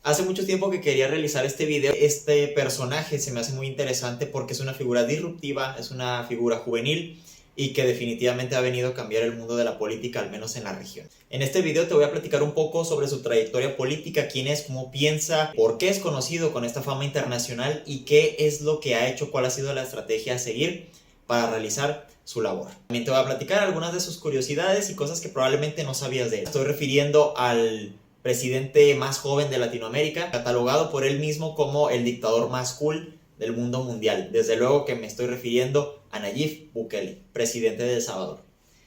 Hace mucho tiempo que quería realizar este video. Este personaje se me hace muy interesante porque es una figura disruptiva, es una figura juvenil y que definitivamente ha venido a cambiar el mundo de la política, al menos en la región. En este video te voy a platicar un poco sobre su trayectoria política, quién es, cómo piensa, por qué es conocido con esta fama internacional y qué es lo que ha hecho, cuál ha sido la estrategia a seguir para realizar su labor. También te voy a platicar algunas de sus curiosidades y cosas que probablemente no sabías de él. Estoy refiriendo al presidente más joven de Latinoamérica, catalogado por él mismo como el dictador más cool del mundo mundial. Desde luego que me estoy refiriendo a Nayib Bukele, presidente de El Salvador.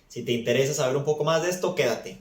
Si te interesa saber un poco más de esto, quédate.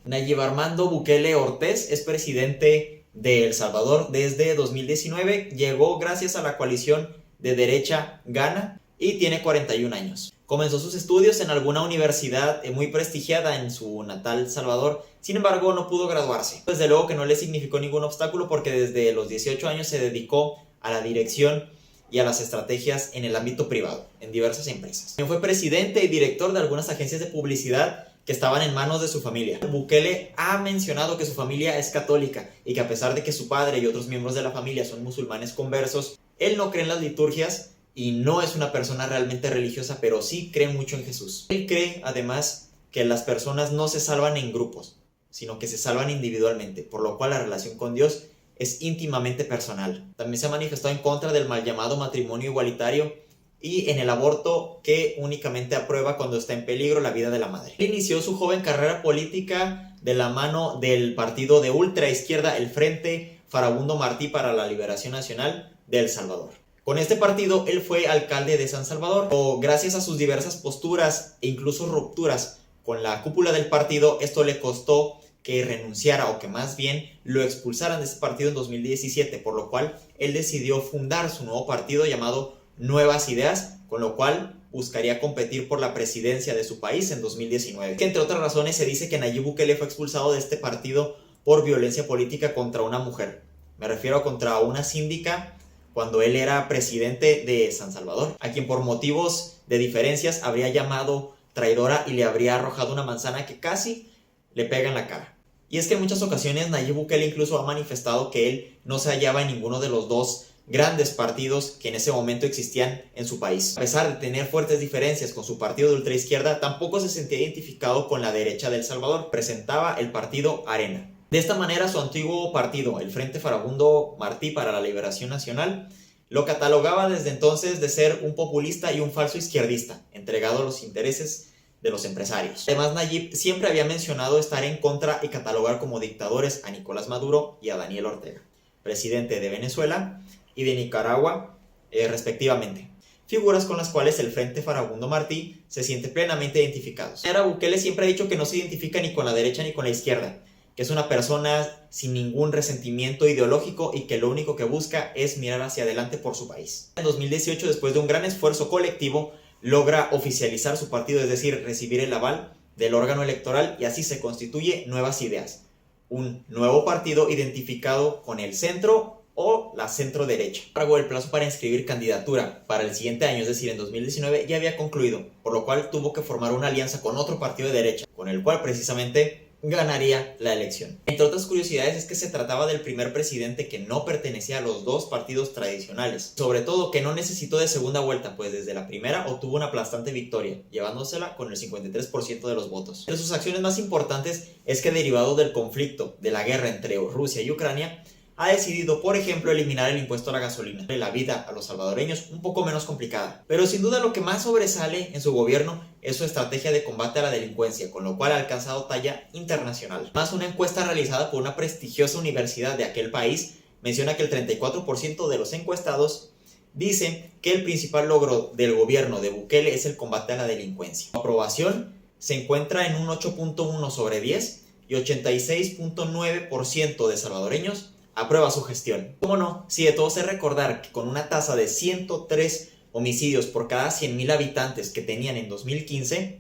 Nayib Armando Bukele Ortiz es presidente de El Salvador desde 2019. Llegó gracias a la coalición de derecha Gana y tiene 41 años. Comenzó sus estudios en alguna universidad muy prestigiada en su natal Salvador, sin embargo no pudo graduarse. Desde luego que no le significó ningún obstáculo porque desde los 18 años se dedicó a la dirección y a las estrategias en el ámbito privado, en diversas empresas. También fue presidente y director de algunas agencias de publicidad que estaban en manos de su familia. Bukele ha mencionado que su familia es católica y que a pesar de que su padre y otros miembros de la familia son musulmanes conversos, él no cree en las liturgias y no es una persona realmente religiosa, pero sí cree mucho en Jesús. Él cree, además, que las personas no se salvan en grupos, sino que se salvan individualmente, por lo cual la relación con Dios es íntimamente personal. También se ha manifestado en contra del mal llamado matrimonio igualitario y en el aborto, que únicamente aprueba cuando está en peligro la vida de la madre. Él inició su joven carrera política de la mano del partido de ultraizquierda, el Frente Farabundo Martí para la Liberación Nacional de El Salvador. Con este partido, él fue alcalde de San Salvador, pero gracias a sus diversas posturas e incluso rupturas con la cúpula del partido, esto le costó que renunciara o que más bien lo expulsaran de ese partido en 2017, por lo cual él decidió fundar su nuevo partido llamado Nuevas Ideas, con lo cual buscaría competir por la presidencia de su país en 2019. Que entre otras razones se dice que Nayib Bukele fue expulsado de este partido por violencia política contra una mujer. Me refiero contra una síndica cuando él era presidente de San Salvador, a quien por motivos de diferencias habría llamado traidora y le habría arrojado una manzana que casi le pega en la cara. Y es que en muchas ocasiones Nayib Bukele incluso ha manifestado que él no se hallaba en ninguno de los dos grandes partidos que en ese momento existían en su país. A pesar de tener fuertes diferencias con su partido de ultraizquierda, tampoco se sentía identificado con la derecha de El Salvador. Presentaba el partido Arena. De esta manera, su antiguo partido, el Frente Farabundo Martí para la Liberación Nacional, lo catalogaba desde entonces de ser un populista y un falso izquierdista, entregado a los intereses de los empresarios. Además, Nayib siempre había mencionado estar en contra y catalogar como dictadores a Nicolás Maduro y a Daniel Ortega, presidente de Venezuela y de Nicaragua, respectivamente. Figuras con las cuales el Frente Farabundo Martí se siente plenamente identificado. Bukele siempre ha dicho que no se identifica ni con la derecha ni con la izquierda, que es una persona sin ningún resentimiento ideológico y que lo único que busca es mirar hacia adelante por su país. En 2018, después de un gran esfuerzo colectivo, logra oficializar su partido, es decir, recibir el aval del órgano electoral, y así se constituye Nuevas Ideas, un nuevo partido identificado con el centro o la centro derecha. El plazo para inscribir candidatura para el siguiente año, es decir, en 2019, ya había concluido, por lo cual tuvo que formar una alianza con otro partido de derecha, con el cual precisamente ganaría la elección. Entre otras curiosidades es que se trataba del primer presidente que no pertenecía a los dos partidos tradicionales. Sobre todo que no necesitó de segunda vuelta, pues desde la primera obtuvo una aplastante victoria, llevándosela con el 53% de los votos. Entre sus acciones más importantes es que, derivado del conflicto, de la guerra entre Rusia y Ucrania, ha decidido, por ejemplo, eliminar el impuesto a la gasolina. La vida a los salvadoreños un poco menos complicada. Pero sin duda lo que más sobresale en su gobierno es su estrategia de combate a la delincuencia, con lo cual ha alcanzado talla internacional. Más, una encuesta realizada por una prestigiosa universidad de aquel país menciona que el 34% de los encuestados dicen que el principal logro del gobierno de Bukele es el combate a la delincuencia. Su aprobación se encuentra en un 8.1 sobre 10 y 86.9% de salvadoreños aprueba su gestión. ¿Cómo no? Si de todo es recordar que con una tasa de 103 homicidios por cada 100.000 habitantes que tenían en 2015,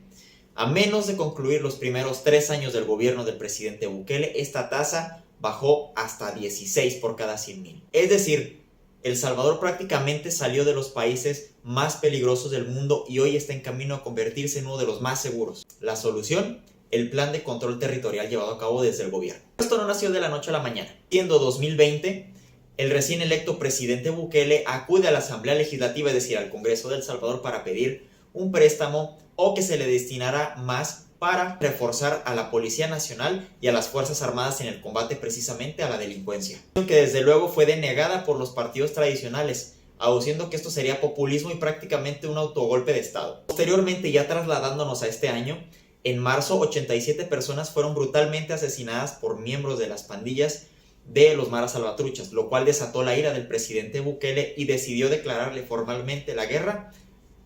a menos de concluir los primeros 3 años del gobierno del presidente Bukele, esta tasa bajó hasta 16 por cada 100.000. Es decir, El Salvador prácticamente salió de los países más peligrosos del mundo y hoy está en camino a convertirse en uno de los más seguros. La solución: el plan de control territorial llevado a cabo desde el gobierno. Esto no nació de la noche a la mañana. Siendo 2020, el recién electo presidente Bukele acude a la Asamblea Legislativa, es decir, al Congreso de El Salvador, para pedir un préstamo o que se le destinara más para reforzar a la Policía Nacional y a las Fuerzas Armadas en el combate precisamente a la delincuencia, que desde luego fue denegada por los partidos tradicionales, aduciendo que esto sería populismo y prácticamente un autogolpe de Estado. Posteriormente, ya trasladándonos a este año, en marzo 87 personas fueron brutalmente asesinadas por miembros de las pandillas de los Maras Salvatruchas, lo cual desató la ira del presidente Bukele y decidió declararle formalmente la guerra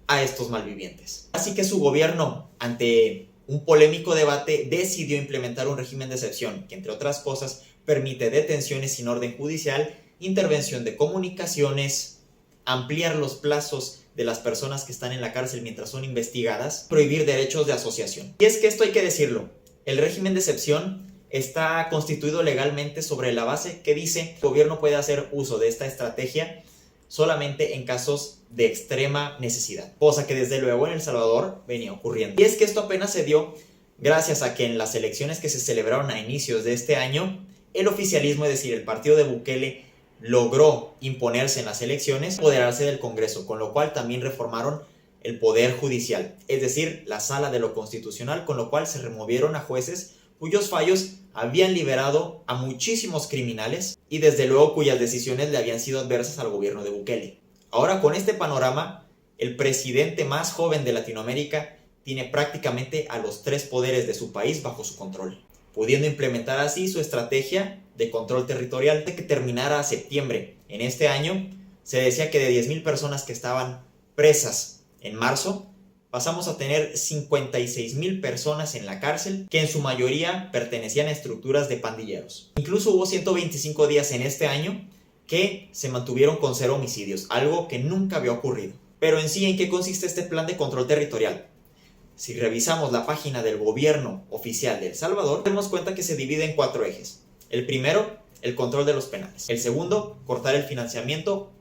a estos malvivientes. Así que su gobierno, ante un polémico debate, decidió implementar un régimen de excepción que, entre otras cosas, permite detenciones sin orden judicial, intervención de comunicaciones, ampliar los plazos de las personas que están en la cárcel mientras son investigadas, prohibir derechos de asociación. Y es que esto hay que decirlo, el régimen de excepción está constituido legalmente sobre la base que dice que el gobierno puede hacer uso de esta estrategia solamente en casos de extrema necesidad, cosa que desde luego en El Salvador venía ocurriendo. Y es que esto apenas se dio gracias a que en las elecciones que se celebraron a inicios de este año, el oficialismo, es decir, el partido de Bukele, logró imponerse en las elecciones, apoderarse del Congreso, con lo cual también reformaron el Poder Judicial, es decir, la Sala de lo Constitucional, con lo cual se removieron a jueces cuyos fallos habían liberado a muchísimos criminales y desde luego cuyas decisiones le habían sido adversas al gobierno de Bukele. Ahora, con este panorama, el presidente más joven de Latinoamérica tiene prácticamente a los tres poderes de su país bajo su control, pudiendo implementar así su estrategia de control territorial que terminara a septiembre. En este año se decía que de 10,000 personas que estaban presas en marzo, pasamos a tener 56,000 personas en la cárcel, que en su mayoría pertenecían a estructuras de pandilleros. Incluso hubo 125 días en este año que se mantuvieron con 0 homicidios, algo que nunca había ocurrido. Pero en sí, ¿en qué consiste este plan de control territorial? Si revisamos la página del gobierno oficial de El Salvador, nos damos cuenta que se divide en 4 ejes. El primero, el control de los penales. El segundo, cortar el financiamiento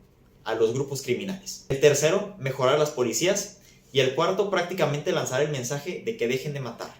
a los grupos criminales. El tercero, mejorar las policías. Y el cuarto, prácticamente lanzar el mensaje de que dejen de matar.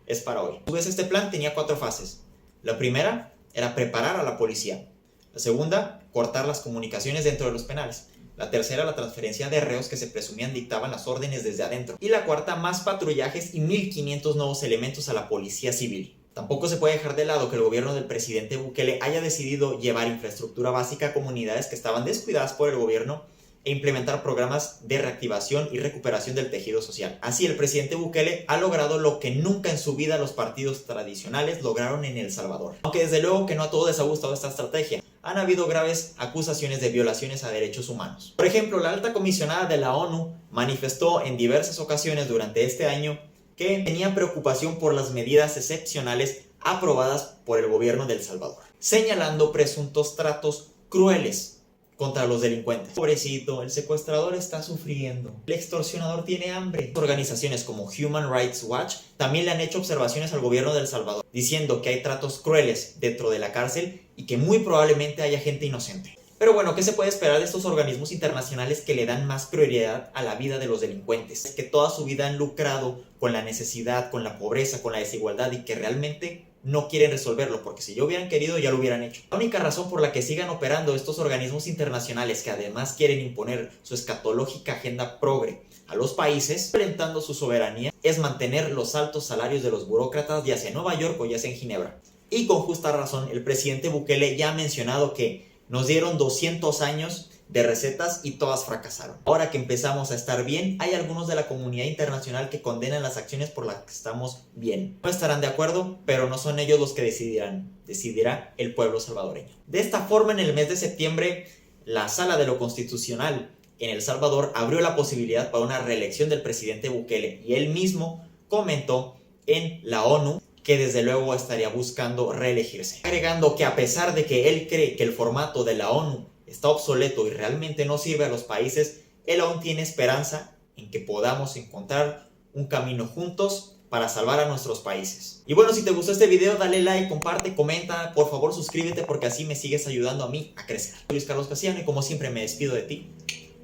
Es para hoy. A su vez, este plan tenía 4 fases. La primera era preparar a la policía. La segunda, cortar las comunicaciones dentro de los penales. La tercera, la transferencia de reos que se presumían dictaban las órdenes desde adentro. Y la cuarta, más patrullajes y 1,500 nuevos elementos a la policía civil. Tampoco se puede dejar de lado que el gobierno del presidente Bukele haya decidido llevar infraestructura básica a comunidades que estaban descuidadas por el gobierno e implementar programas de reactivación y recuperación del tejido social. Así, el presidente Bukele ha logrado lo que nunca en su vida los partidos tradicionales lograron en El Salvador. Aunque desde luego que no a todos les ha gustado esta estrategia. Han habido graves acusaciones de violaciones a derechos humanos. Por ejemplo, la alta comisionada de la ONU manifestó en diversas ocasiones durante este año que tenía preocupación por las medidas excepcionales aprobadas por el gobierno de El Salvador, señalando presuntos tratos crueles contra los delincuentes. Pobrecito, el secuestrador está sufriendo, el extorsionador tiene hambre. Organizaciones como Human Rights Watch también le han hecho observaciones al gobierno de El Salvador, diciendo que hay tratos crueles dentro de la cárcel y que muy probablemente haya gente inocente. Pero bueno, ¿qué se puede esperar de estos organismos internacionales que le dan más prioridad a la vida de los delincuentes? Es que toda su vida han lucrado con la necesidad, con la pobreza, con la desigualdad y que realmente no quieren resolverlo, porque si ya hubieran querido ya lo hubieran hecho. La única razón por la que sigan operando estos organismos internacionales que además quieren imponer su escatológica agenda progre a los países, violentando su soberanía, es mantener los altos salarios de los burócratas ya sea en Nueva York o ya sea en Ginebra. Y con justa razón, el presidente Bukele ya ha mencionado que nos dieron 200 años de recetas y todas fracasaron. Ahora que empezamos a estar bien, hay algunos de la comunidad internacional que condenan las acciones por las que estamos bien. No estarán de acuerdo, pero no son ellos los que decidirán. Decidirá el pueblo salvadoreño. De esta forma, en el mes de septiembre, la Sala de lo Constitucional en El Salvador abrió la posibilidad para una reelección del presidente Bukele y él mismo comentó en la ONU que desde luego estaría buscando reelegirse, agregando que a pesar de que él cree que el formato de la ONU está obsoleto y realmente no sirve a los países, él aún tiene esperanza en que podamos encontrar un camino juntos para salvar a nuestros países. Y bueno, si te gustó este video, dale like, comparte, comenta, por favor suscríbete porque así me sigues ayudando a mí a crecer. Soy Luis Carlos Castellano y como siempre me despido de ti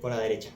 con la derecha.